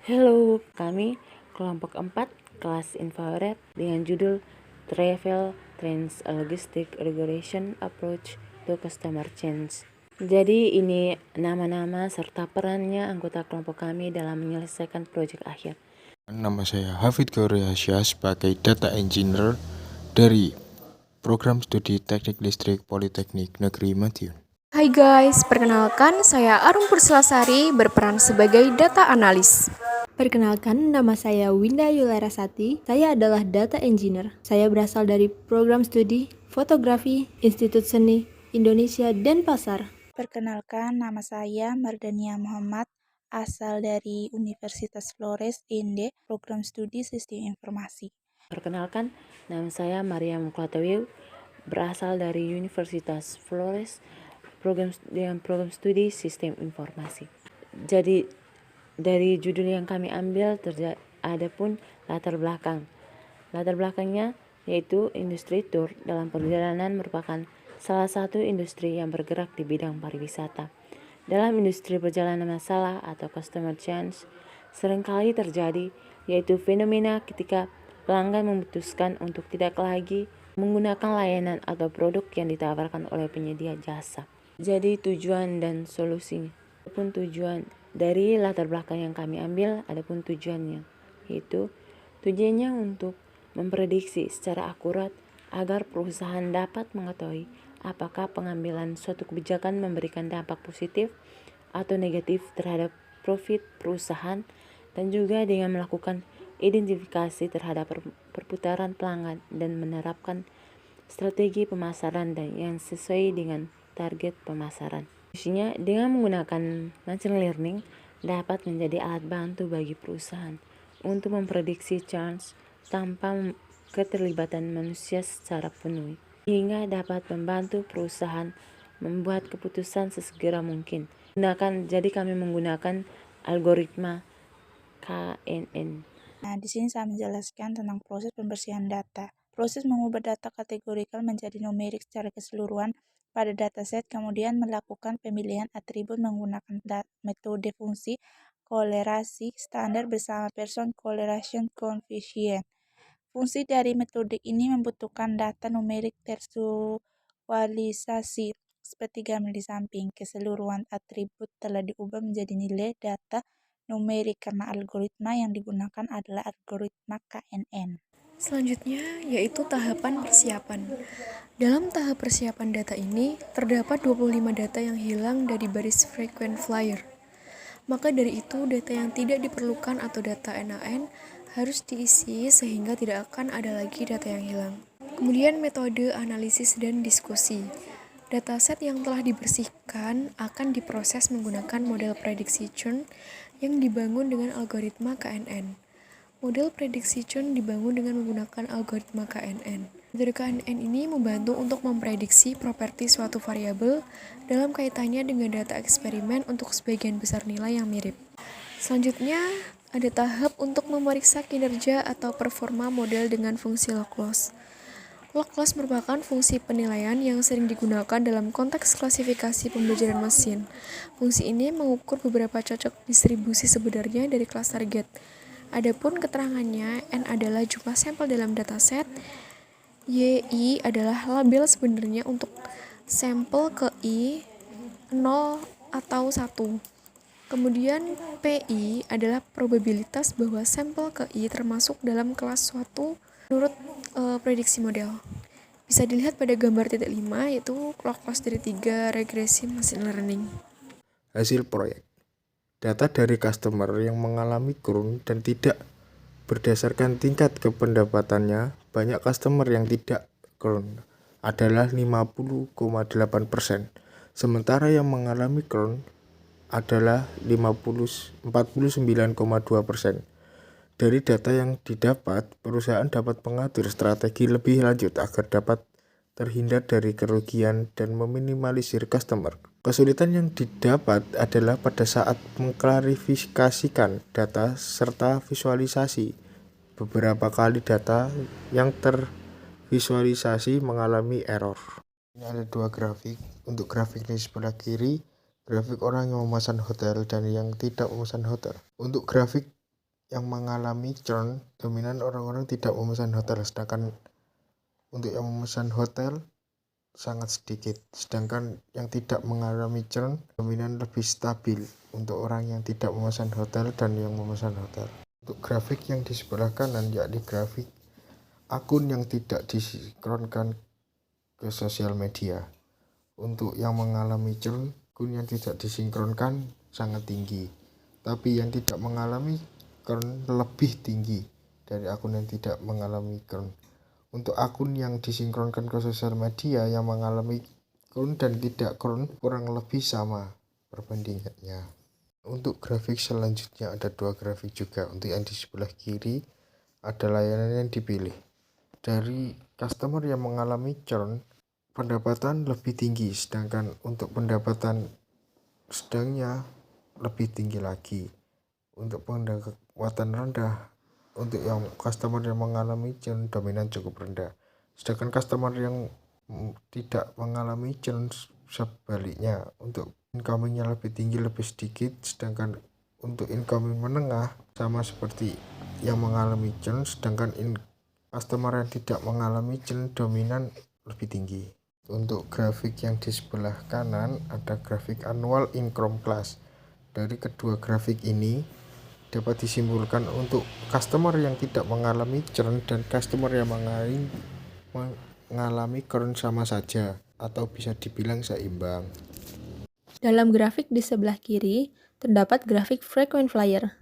Halo, kami kelompok 4 kelas infrared dengan judul Travel Trends Logistic Regulation Approach to Customer Change. Jadi ini nama-nama serta perannya anggota kelompok kami dalam menyelesaikan proyek akhir. Nama saya Hafid Gauriasya sebagai Data Engineer dari Program Studi Teknik Listrik Politeknik Negeri Madiun. Hai guys, perkenalkan saya Arum Purselasari berperan sebagai data analis. Perkenalkan, nama saya Winda Yularasati. Saya adalah Data Engineer. Saya berasal dari program studi Fotografi Institut Seni Indonesia Denpasar. Perkenalkan, nama saya Mardania Muhammad, asal dari Universitas Flores INDE, program studi Sistem Informasi. Perkenalkan, nama saya Maria Muklatawiu, berasal dari Universitas Flores dengan program studi Sistem Informasi. Jadi dari judul yang kami ambil ada pun latar belakang. Latar belakangnya yaitu industri tour dalam perjalanan merupakan salah satu industri yang bergerak di bidang pariwisata. Dalam industri perjalanan masalah atau customer change seringkali terjadi, yaitu fenomena ketika pelanggan memutuskan untuk tidak lagi menggunakan layanan atau produk yang ditawarkan oleh penyedia jasa. Jadi tujuan dan solusinya pun tujuan dari latar belakang yang kami ambil adapun tujuannya, yaitu tujuannya untuk memprediksi secara akurat agar perusahaan dapat mengetahui apakah pengambilan suatu kebijakan memberikan dampak positif atau negatif terhadap profit perusahaan, dan juga dengan melakukan identifikasi terhadap perputaran pelanggan dan menerapkan strategi pemasaran dan yang sesuai dengan target pemasaran. Isinya dengan menggunakan machine learning dapat menjadi alat bantu bagi perusahaan untuk memprediksi chance tanpa keterlibatan manusia secara penuh, hingga dapat membantu perusahaan membuat keputusan sesegera mungkin. Jadi kami menggunakan algoritma KNN. Nah, di sini saya menjelaskan tentang proses pembersihan data. Proses mengubah data kategorikal menjadi numerik secara keseluruhan pada dataset, kemudian melakukan pemilihan atribut menggunakan metode fungsi kolerasi standar bersama person correlation coefficient. Fungsi dari metode ini membutuhkan data numerik tervisualisasi seperti gambar di samping. Keseluruhan atribut telah diubah menjadi nilai data numerik karena algoritma yang digunakan adalah algoritma KNN. Selanjutnya yaitu tahapan persiapan. Dalam tahap persiapan data ini, terdapat 25 data yang hilang dari baris frequent flyer. Maka dari itu, data yang tidak diperlukan atau data NaN harus diisi sehingga tidak akan ada lagi data yang hilang. Kemudian metode analisis dan diskusi. Dataset yang telah dibersihkan akan diproses menggunakan model prediksi churn yang dibangun dengan algoritma KNN. Model prediksi churn dibangun dengan menggunakan algoritma KNN. Metode KNN ini membantu untuk memprediksi properti suatu variabel dalam kaitannya dengan data eksperimen untuk sebagian besar nilai yang mirip. Selanjutnya, ada tahap untuk memeriksa kinerja atau performa model dengan fungsi log loss. Log loss merupakan fungsi penilaian yang sering digunakan dalam konteks klasifikasi pembelajaran mesin. Fungsi ini mengukur beberapa cocok distribusi sebenarnya dari kelas target. Adapun keterangannya, N adalah jumlah sampel dalam dataset, YI adalah label sebenarnya untuk sampel ke I 0 atau 1. Kemudian PI adalah probabilitas bahwa sampel ke I termasuk dalam kelas suatu menurut prediksi model. Bisa dilihat pada gambar titik 5 yaitu log loss dari 3 regresi machine learning. Hasil proyek. Data dari customer yang mengalami kurun dan tidak berdasarkan tingkat kependapatannya, banyak customer yang tidak kurun adalah 50,8%, sementara yang mengalami kurun adalah 49,2%. Dari data yang didapat, perusahaan dapat mengatur strategi lebih lanjut agar dapat terhindar dari kerugian dan meminimalisir customer. Kesulitan yang didapat adalah pada saat mengklarifikasikan data serta visualisasi. Beberapa kali data yang tervisualisasi mengalami error. Ini ada dua grafik. Untuk grafik ini sebelah kiri, grafik orang yang memesan hotel dan yang tidak memesan hotel. Untuk grafik yang mengalami churn, dominan orang-orang tidak memesan hotel, sedangkan untuk yang memesan hotel sangat sedikit. Sedangkan yang tidak mengalami churn, dominan lebih stabil untuk orang yang tidak memesan hotel dan yang memesan hotel. Untuk grafik yang di sebelah kanan, yakni grafik akun yang tidak disinkronkan ke sosial media. Untuk yang mengalami churn, akun yang tidak disinkronkan sangat tinggi, tapi yang tidak mengalami churn lebih tinggi dari akun yang tidak mengalami churn. Untuk akun yang disinkronkan ke sosial media, yang mengalami churn dan tidak churn kurang lebih sama perbandingannya. Untuk grafik selanjutnya ada dua grafik juga. Untuk yang di sebelah kiri ada layanan yang dipilih. Dari customer yang mengalami churn, pendapatan lebih tinggi, sedangkan untuk pendapatan sedangnya lebih tinggi lagi. Untuk pendapatan rendah, untuk yang customer yang mengalami churn, dominan cukup rendah. Sedangkan customer yang tidak mengalami churn sebaliknya, untuk incomingnya lebih tinggi, lebih sedikit. Sedangkan untuk incoming menengah sama seperti yang mengalami churn, sedangkan customer yang tidak mengalami churn dominan lebih tinggi. Untuk grafik yang di sebelah kanan ada grafik annual income class. Dari kedua grafik ini dapat disimpulkan untuk customer yang tidak mengalami churn dan customer yang mengalami churn sama saja atau bisa dibilang seimbang. Dalam grafik di sebelah kiri, terdapat grafik frequent flyer.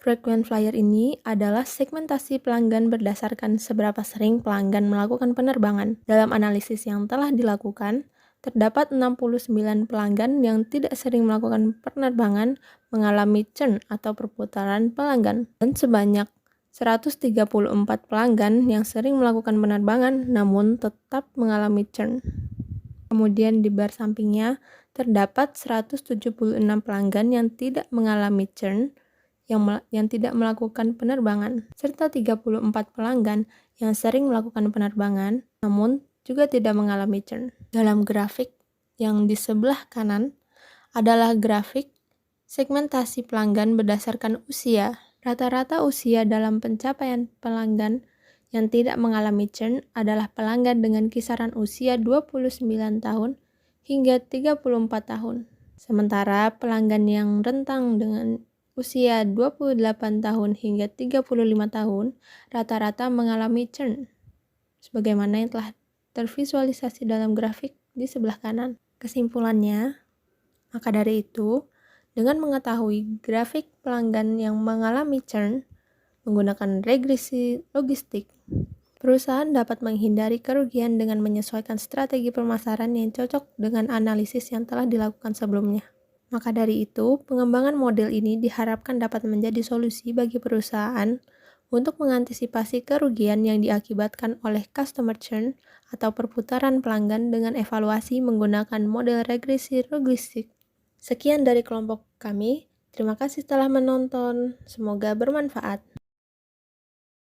Frequent flyer ini adalah segmentasi pelanggan berdasarkan seberapa sering pelanggan melakukan penerbangan. Dalam analisis yang telah dilakukan, terdapat 69 pelanggan yang tidak sering melakukan penerbangan mengalami churn atau perputaran pelanggan, dan sebanyak 134 pelanggan yang sering melakukan penerbangan namun tetap mengalami churn. Kemudian di bar sampingnya terdapat 176 pelanggan yang tidak mengalami churn, yang tidak melakukan penerbangan, serta 34 pelanggan yang sering melakukan penerbangan namun juga tidak mengalami churn. Dalam grafik yang di sebelah kanan adalah grafik segmentasi pelanggan berdasarkan usia. Rata-rata usia dalam pencapaian pelanggan yang tidak mengalami churn adalah pelanggan dengan kisaran usia 29 tahun hingga 34 tahun. Sementara pelanggan yang rentang dengan usia 28 tahun hingga 35 tahun rata-rata mengalami churn, sebagaimana yang telah tervisualisasi dalam grafik di sebelah kanan. Kesimpulannya, maka dari itu, dengan mengetahui grafik pelanggan yang mengalami churn menggunakan regresi logistik, perusahaan dapat menghindari kerugian dengan menyesuaikan strategi pemasaran yang cocok dengan analisis yang telah dilakukan sebelumnya. Maka dari itu, pengembangan model ini diharapkan dapat menjadi solusi bagi perusahaan untuk mengantisipasi kerugian yang diakibatkan oleh customer churn atau perputaran pelanggan dengan evaluasi menggunakan model regresi logistik. Sekian dari kelompok kami. Terima kasih telah menonton. Semoga bermanfaat.